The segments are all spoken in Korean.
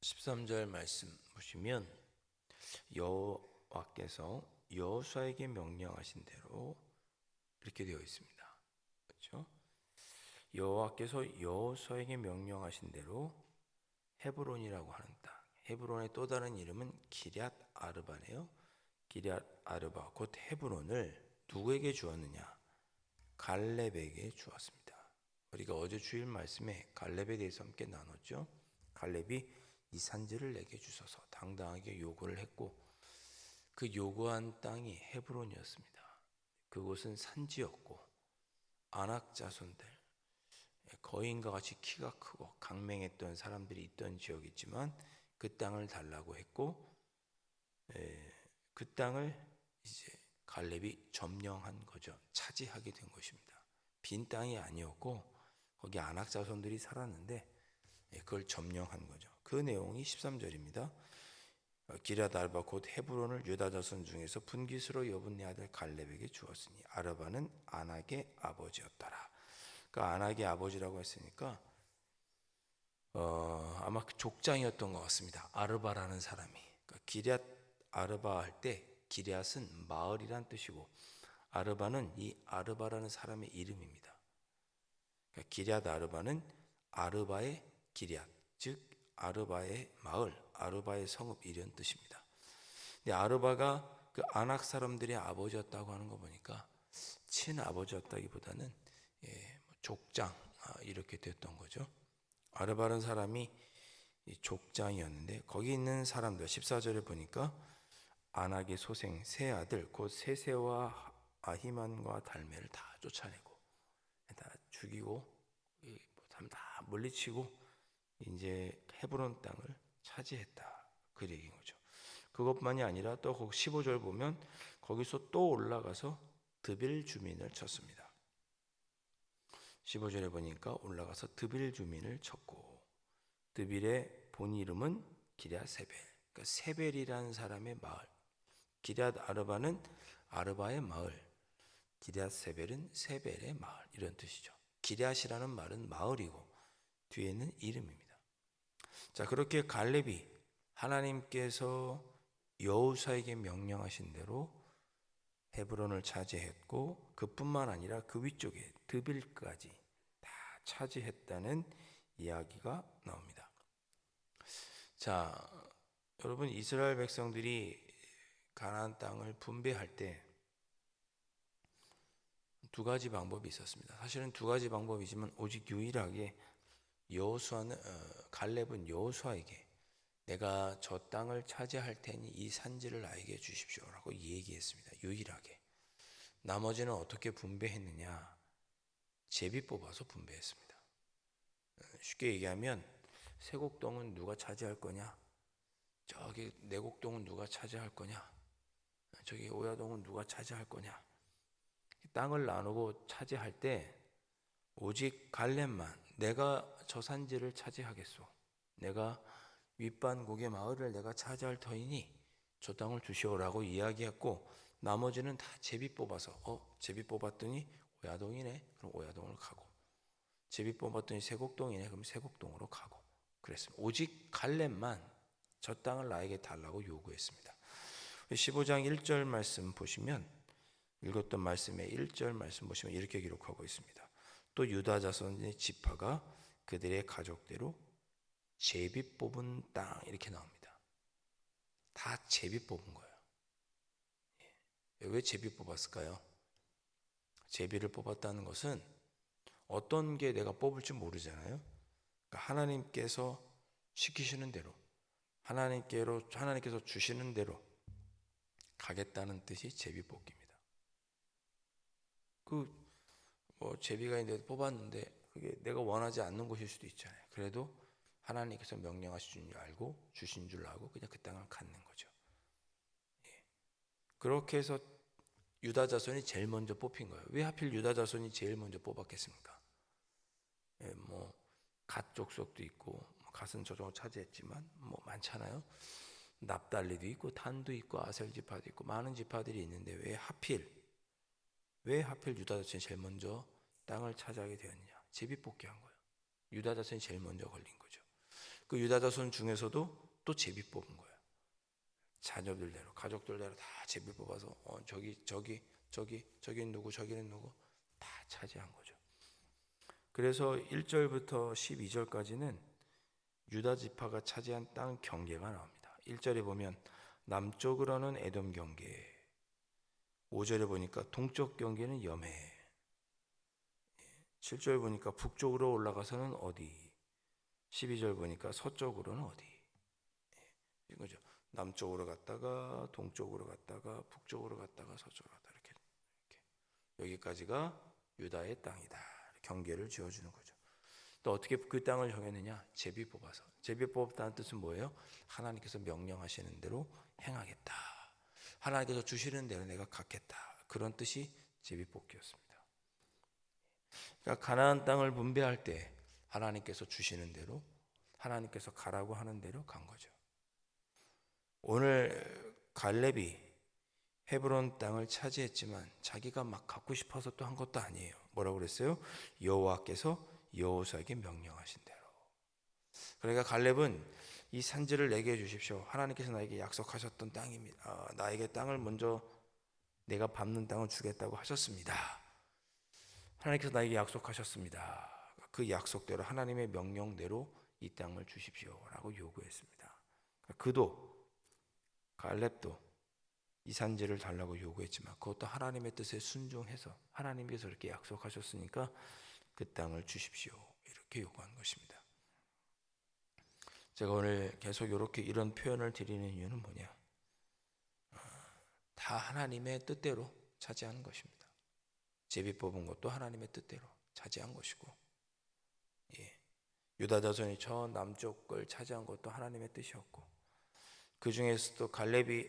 13절 말씀 보시면 여호와께서 여호수아에게 명령하신 대로 이렇게 되어 있습니다. 그렇죠? 여호와께서 여호수아에게 명령하신 대로 헤브론이라고 하는 땅, 헤브론의 또 다른 이름은 기럇 아르바네요. 기럇 아르바 곧 헤브론을 누구에게 주었느냐? 갈렙에게 주었습니다. 우리가 어제 주일 말씀에 갈렙에 대해서 함께 나눴죠. 갈렙이 이 산지를 내게 주소서 당당하게 요구를 했고, 그 요구한 땅이 헤브론이었습니다. 그곳은 산지였고 아낙 자손들, 거인과 같이 키가 크고 강맹했던 사람들이 있던 지역이지만 그 땅을 달라고 했고, 그 땅을 이제 갈렙이 점령한 거죠. 차지하게 된 것입니다. 빈 땅이 아니었고 거기 아낙 자손들이 살았는데 그걸 점령한 거죠. 그 내용이 13절입니다. 기럇 아르바 곧 헤브론을 유다 자손 중에서 분깃으로 여분 네 아들 갈렙에게 주었으니 아르바는 아낙의 아버지였더라. 그 아낙의 아버지라고 했으니까 아마 그 족장이었던 것 같습니다. 아르바라는 사람이. 그러니까 기럇 아르바 할 때 기럇은 마을이란 뜻이고 아르바는 이 아르바라는 사람의 이름입니다. 그러니까 기럇 아르바는 아르바의 기럇, 즉 아르바의 마을, 아르바의 성읍 이런 뜻입니다. 근데 아르바가 그 아낙 사람들의 아버지였다고 하는 거 보니까 친아버지였다기보다는 족장 이렇게 됐던 거죠. 아르바라는 사람이 족장이었는데 거기 있는 사람들 14절에 보니까 아낙의 소생 세 아들 곧 세세와 아히만과 달메를 다 쫓아내고 다 죽이고 다 물리치고 이제 헤브론 땅을 차지했다 그 얘기인 거죠. 그것만이 아니라 또 15절 보면 거기서 또 올라가서 드빌 주민을 쳤습니다. 15절에 보니까 올라가서 드빌 주민을 쳤고, 드빌의 본 이름은 기럇 세벨, 그러니까 세벨이라는 사람의 마을. 기럇 아르바는 아르바의 마을, 기럇 세벨은 세벨의 마을 이런 뜻이죠. 기럇이라는 말은 마을이고 뒤에는 이름입니다. 자, 그렇게 갈렙이 하나님께서 여호수아에게 명령하신 대로 헤브론을 차지했고 그뿐만 아니라 그 위쪽에 드빌까지 다 차지했다는 이야기가 나옵니다. 자, 여러분 이스라엘 백성들이 가나안 땅을 분배할 때 두 가지 방법이 있었습니다. 사실은 두 가지 방법이지만 오직 유일하게 갈렙은 여호수아에게 내가 저 땅을 차지할 테니 이 산지를 나에게 주십시오라고 얘기했습니다. 유일하게. 나머지는 어떻게 분배했느냐? 제비 뽑아서 분배했습니다. 쉽게 얘기하면 세곡동은 누가 차지할 거냐? 저기 내곡동은 누가 차지할 거냐? 저기 오야동은 누가 차지할 거냐? 땅을 나누고 차지할 때 오직 갈렙만 내가 저 산지를 차지하겠소. 내가 윗반곡의 마을을 내가 차지할 터이니 저 땅을 주시오라고 이야기했고 나머지는 다 제비 뽑아서 제비 뽑았더니 오야동이네. 그럼 오야동을 가고 제비 뽑았더니 세곡동이네. 그럼 세곡동으로 가고 그랬습니다. 오직 갈렙만 저 땅을 나에게 달라고 요구했습니다. 15장 1절 말씀 보시면 읽었던 말씀의 1절 말씀 보시면 이렇게 기록하고 있습니다. 또 유다 자손의 지파가 그들의 가족대로 제비 뽑은 땅 이렇게 나옵니다. 다 제비 뽑은 거예요. 왜 제비 뽑았을까요? 제비를 뽑았다는 것은 어떤 게 내가 뽑을지 모르잖아요. 그러니까 하나님께서 시키시는 대로 하나님께서 주시는 대로 가겠다는 뜻이 제비 뽑기입니다. 제비가 있는데 뽑았는데 그게 내가 원하지 않는 것일 수도 있잖아요. 그래도 하나님께서 명령하신 줄 알고 주신 줄 알고 그냥 그 땅을 갖는 거죠. 그렇게 해서 유다 자손이 제일 먼저 뽑힌 거예요. 왜 하필 유다 자손이 제일 먼저 뽑았겠습니까? 갓 족속도 있고 갓은 저쪽을 차지했지만 많잖아요. 납달리도 있고 단도 있고 아셀 지파도 있고 많은 지파들이 있는데 왜 하필 유다 자손이 제일 먼저 땅을 차지하게 되었느냐? 제비 뽑기 한 거예요. 유다 자손이 제일 먼저 걸린 거죠. 그 유다 자손 중에서도 또 제비 뽑은 거예요. 자녀들대로, 가족들대로 다 제비 뽑아서 저기 누구, 저기는 누구 다 차지한 거죠. 그래서 1절부터 12절까지는 유다 지파가 차지한 땅 경계가 나옵니다. 1절에 보면 남쪽으로는 에돔 경계, 5절에 보니까 동쪽 경계는 여매, 7절 보니까 북쪽으로 올라가서는 어디, 12절 보니까 서쪽으로는 어디. 이거죠. 남쪽으로 갔다가 동쪽으로 갔다가 북쪽으로 갔다가 서쪽으로 갔다 이렇게 여기까지가 유다의 땅이다. 경계를 지어주는 거죠. 또 어떻게 그 땅을 정했느냐? 제비 뽑아서. 제비 뽑았다는 뜻은 뭐예요? 하나님께서 명령하시는 대로 행하겠다. 하나님께서 주시는 대로 내가 갖겠다. 그런 뜻이 제비 뽑기였습니다. 그러니까 가나안 땅을 분배할 때 하나님께서 주시는 대로, 하나님께서 가라고 하는 대로 간 거죠. 오늘 갈렙이 헤브론 땅을 차지했지만 자기가 막 갖고 싶어서 또 한 것도 아니에요. 뭐라고 그랬어요? 여호와께서 여호수아에게 명령하신 대로. 그러니까 갈렙은 이 산지를 내게 주십시오. 하나님께서 나에게 약속하셨던 땅입니다. 나에게 땅을 먼저 내가 밟는 땅을 주겠다고 하셨습니다. 하나님께서 나에게 약속하셨습니다. 그 약속대로 하나님의 명령대로 이 땅을 주십시오라고 요구했습니다. 그도 갈렙도 이 산지를 달라고 요구했지만 그것도 하나님의 뜻에 순종해서 하나님께서 이렇게 약속하셨으니까 그 땅을 주십시오 이렇게 요구한 것입니다. 제가 오늘 계속 이렇게 이런 표현을 드리는 이유는 뭐냐? 다 하나님의 뜻대로 차지하는 것입니다. 제비 뽑은 것도 하나님의 뜻대로 차지한 것이고, 유다 자손이 저 남쪽 걸 차지한 것도 하나님의 뜻이었고, 그 중에서도 갈렙이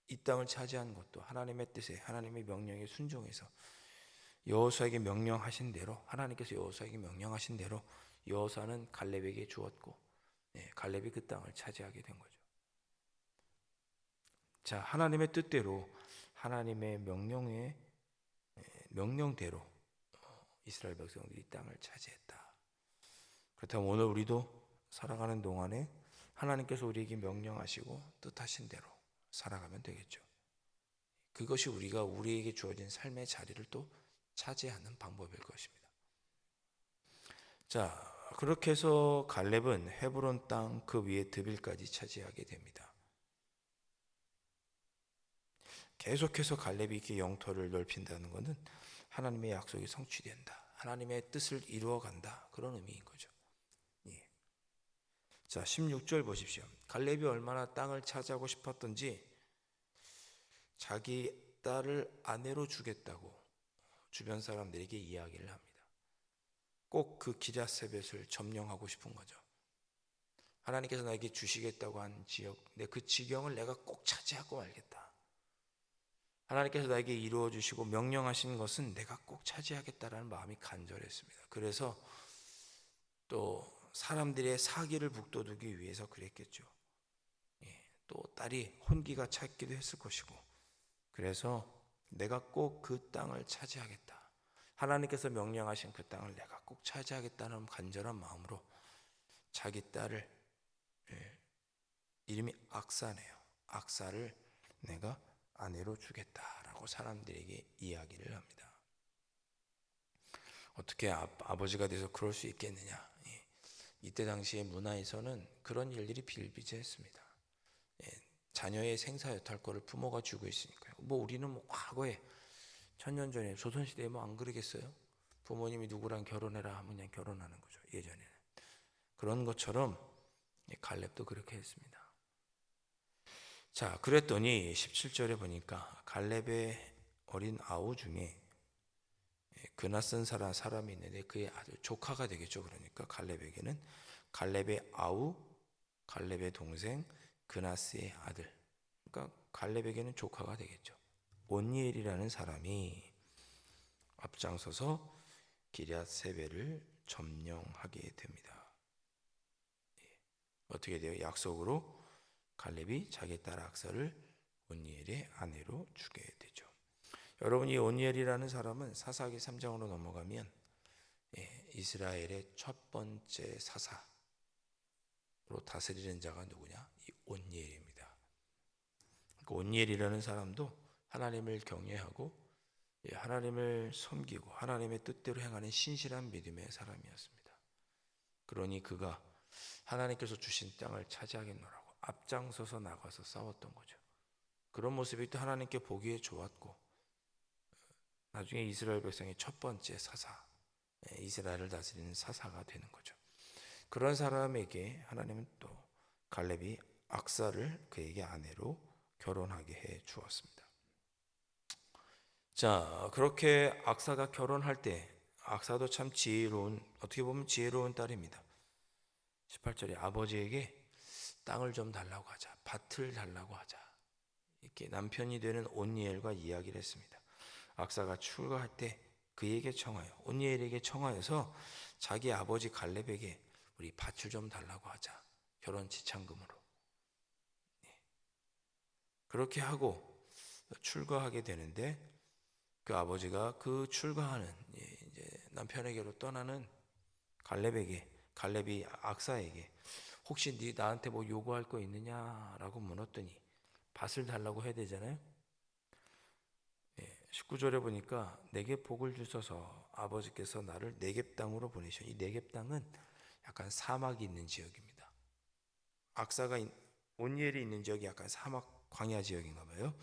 이 땅을 차지한 것도 하나님의 뜻에, 하나님의 명령에 순종해서 여호수아에게 명령하신 대로, 하나님께서 여호수아에게 명령하신 대로 여호수아는 갈렙에게 주었고, 갈렙이 그 땅을 차지하게 된 거죠. 자, 하나님의 뜻대로, 하나님의 명령대로 이스라엘 백성들이 이 땅을 차지했다. 그렇다면 오늘 우리도 살아가는 동안에 하나님께서 우리에게 명령하시고 뜻하신 대로 살아가면 되겠죠. 그것이 우리에게 주어진 삶의 자리를 또 차지하는 방법일 것입니다. 자, 그렇게 해서 갈렙은 헤브론 땅 그 위에 드빌까지 차지하게 됩니다. 계속해서 갈렙이 이렇게 영토를 넓힌다는 것은 하나님의 약속이 성취된다, 하나님의 뜻을 이루어간다, 그런 의미인 거죠. 자, 16절 보십시오. 갈렙이 얼마나 땅을 차지하고 싶었던지 자기 딸을 아내로 주겠다고 주변 사람들에게 이야기를 합니다. 꼭 그 기럇세벳을 점령하고 싶은 거죠. 하나님께서 나에게 주시겠다고 한 지역, 그 지경을 내가 꼭 차지하고 말겠다. 하나님께서 나에게 이루어 주시고 명령하신 것은 내가 꼭 차지하겠다라는 마음이 간절했습니다. 그래서 또 사람들의 사기를 북돋우기 위해서 그랬겠죠. 또 딸이 혼기가 찼기도 했을 것이고, 그래서 내가 꼭 그 땅을 차지하겠다, 하나님께서 명령하신 그 땅을 내가 꼭 차지하겠다는 간절한 마음으로 자기 딸을, 이름이 악사네요. 악사를 내가 아내로 주겠다라고 사람들에게 이야기를 합니다. 어떻게 아버지가 돼서 그럴 수 있겠느냐? 이때 당시의 문화에서는 그런 일들이 비일비재했습니다. 자녀의 생사 여탈권을 부모가 쥐고 있으니까요. 우리는 과거에 천년 전에 조선시대에 안 그러겠어요? 부모님이 누구랑 결혼해라 하면 그냥 결혼하는 거죠. 예전에는 그런 것처럼 갈렙도 그렇게 했습니다. 자, 그랬더니 17절에 보니까 갈렙의 어린 아우 중에 그나슨 사람이 있는데 그의 아들, 조카가 되겠죠. 그러니까 갈렙에게는 갈렙의 아우, 갈렙의 동생 그나스의 아들, 그러니까 갈렙에게는 조카가 되겠죠. 온니엘이라는 사람이 앞장서서 기럇세벨을 점령하게 됩니다. 어떻게 돼요? 약속으로 갈렙이 자기 딸 악사를 온니엘의 아내로 주게 되죠. 여러분, 이 온니엘이라는 사람은 사사기 3장으로 넘어가면 이스라엘의 첫 번째 사사, 다스리는 자가 누구냐? 이 온니엘입니다. 그 온니엘이라는 사람도 하나님을 경외하고 하나님을 섬기고 하나님의 뜻대로 행하는 신실한 믿음의 사람이었습니다. 그러니 그가 하나님께서 주신 땅을 차지하겠노라고 앞장서서 나가서 싸웠던 거죠. 그런 모습이 또 하나님께 보기에 좋았고 나중에 이스라엘 백성의 첫 번째 사사, 이스라엘을 다스리는 사사가 되는 거죠. 그런 사람에게 하나님은 또 갈렙이 악사를 그에게 아내로 결혼하게 해 주었습니다. 자, 그렇게 악사가 결혼할 때 악사도 참 지혜로운, 어떻게 보면 지혜로운 딸입니다. 18절에 아버지에게 땅을 좀 달라고 하자, 밭을 달라고 하자, 이렇게 남편이 되는 온니엘과 이야기를 했습니다. 악사가 출가할 때 그에게 청하여, 온니엘에게 청하여서 자기 아버지 갈렙에게 우리 밭을 좀 달라고 하자, 결혼 지참금으로. 그렇게 하고 출가하게 되는데 그 아버지가 그 출가하는 이제 남편에게로 떠나는 갈렙이 악사에게 혹시 네 나한테 뭐 요구할 거 있느냐라고 물었더니 밭을 달라고 해야 되잖아요. 19절에 보니까 내게 복을 주셔서 아버지께서 나를 네겝 땅으로 보내셔. 이 네겝 땅은 약간 사막이 있는 지역입니다. 악사가 온니엘이 있는 지역이 약간 사막 광야 지역인가 봐요.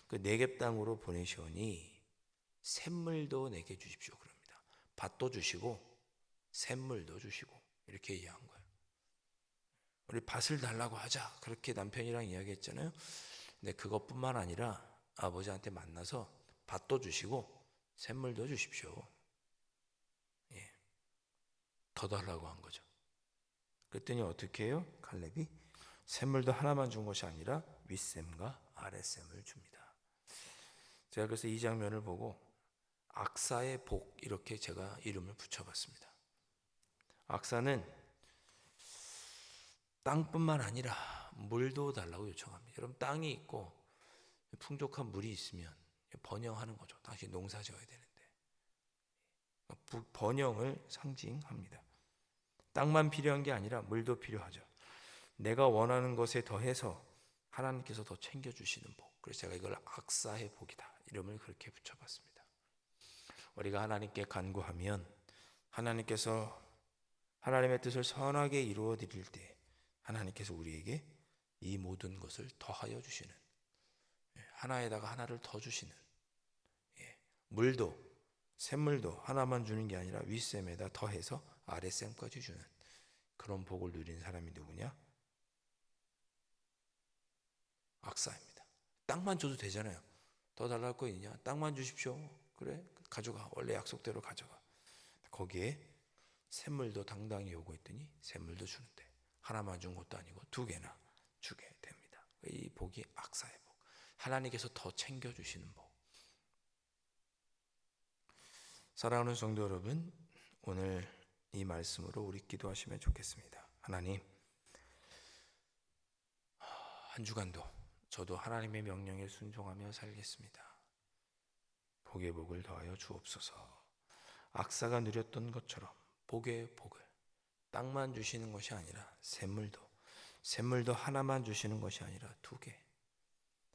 그 네겝 땅으로 보내시오니 샘물도 내게 주십시오 그럽니다. 밭도 주시고 샘물도 주시고 이렇게 이야기한 거예요. 우리 밭을 달라고 하자 그렇게 남편이랑 이야기했잖아요. 근데 그것뿐만 아니라 아버지한테 만나서 밭도 주시고 샘물도 주십시오. 더 달라고 한 거죠. 그랬더니 어떻게 해요? 갈렙이 샘물도 하나만 준 것이 아니라 윗샘과 아랫샘을 줍니다. 제가 그래서 이 장면을 보고 악사의 복 이렇게 제가 이름을 붙여봤습니다. 악사는 땅뿐만 아니라 물도 달라고 요청합니다. 여러분 땅이 있고 풍족한 물이 있으면 번영하는 거죠. 당신 농사 지어야 되는데 번영을 상징합니다. 땅만 필요한 게 아니라 물도 필요하죠. 내가 원하는 것에 더해서 하나님께서 더 챙겨주시는 복. 그래서 제가 이걸 악사의 복이다 이름을 그렇게 붙여봤습니다. 우리가 하나님께 간구하면 하나님께서 하나님의 뜻을 선하게 이루어 드릴 때 하나님께서 우리에게 이 모든 것을 더하여 주시는, 하나에다가 하나를 더 주시는, 물도 샘물도 하나만 주는 게 아니라 윗샘에다 더해서 아랫샘까지 주는 그런 복을 누리는 사람이 누구냐? 악사입니다. 땅만 줘도 되잖아요. 더 달랄 거 있냐? 땅만 주십시오. 그래 가져가. 원래 약속대로 가져가. 거기에 샘물도 당당히 요구했더니 샘물도 주는데 하나만 준 것도 아니고 두 개나 주게 됩니다. 이 복이 악사의 복. 하나님께서 더 챙겨주시는 복. 사랑하는 성도 여러분, 오늘 이 말씀으로 우리 기도하시면 좋겠습니다. 하나님, 한 주간도 저도 하나님의 명령에 순종하며 살겠습니다. 복의 복을 더하여 주옵소서. 악사가 누렸던 것처럼 복의 복을 땅만 주시는 것이 아니라 샘물도 하나만 주시는 것이 아니라 두 개.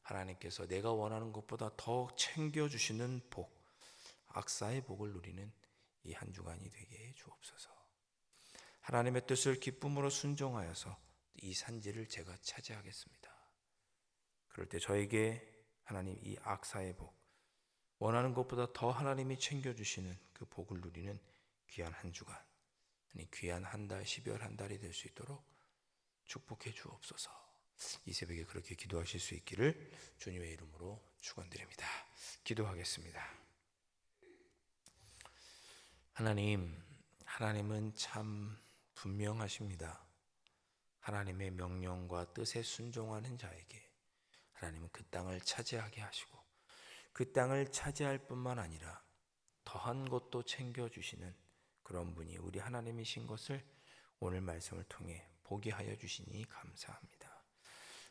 하나님께서 내가 원하는 것보다 더 챙겨주시는 복, 악사의 복을 누리는 이 한 주간이 되게 해 주옵소서. 하나님의 뜻을 기쁨으로 순종하여서 이 산지를 제가 차지하겠습니다. 그럴 때 저에게 하나님 이 악사의 복, 원하는 것보다 더 하나님이 챙겨주시는 그 복을 누리는 귀한 한 주간, 귀한 한 달, 12월 한 달이 될 수 있도록 축복해 주옵소서. 이 새벽에 그렇게 기도하실 수 있기를 주님의 이름으로 축원드립니다. 기도하겠습니다. 하나님은 참 분명하십니다. 하나님의 명령과 뜻에 순종하는 자에게 하나님은 그 땅을 차지하게 하시고 그 땅을 차지할 뿐만 아니라 더한 것도 챙겨주시는 그런 분이 우리 하나님이신 것을 오늘 말씀을 통해 보게 하여 주시니 감사합니다.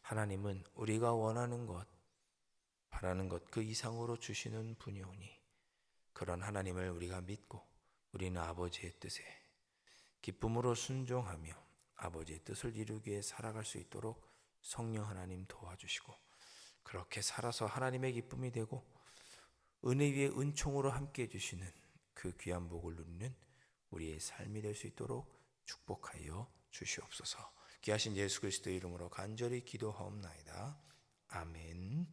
하나님은 우리가 원하는 것, 바라는 것 그 이상으로 주시는 분이오니 그런 하나님을 우리가 믿고 우리는 아버지의 뜻에 기쁨으로 순종하며 아버지의 뜻을 이루기 위해 살아갈 수 있도록 성령 하나님 도와주시고, 그렇게 살아서 하나님의 기쁨이 되고 은혜 위에 은총으로 함께 해주시는 그 귀한 복을 누리는 우리의 삶이 될 수 있도록 축복하여 주시옵소서. 귀하신 예수 그리스도의 이름으로 간절히 기도하옵나이다. 아멘.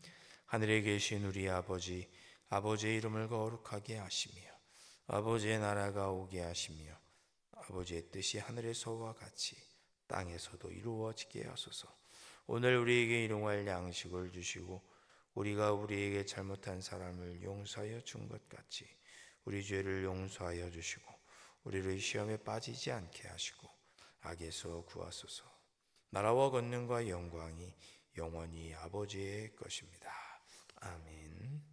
하늘에 계신 우리 아버지, 아버지의 이름을 거룩하게 하시며 아버지의 나라가 오게 하시며 아버지의 뜻이 하늘에서와 같이 땅에서도 이루어지게 하소서. 오늘 우리에게 일용할 양식을 주시고 우리가 우리에게 잘못한 사람을 용서하여 준 것 같이 우리 죄를 용서하여 주시고 우리를 시험에 빠지지 않게 하시고 악에서 구하소서. 나라와 권능과 영광이 영원히 아버지의 것입니다. 아멘.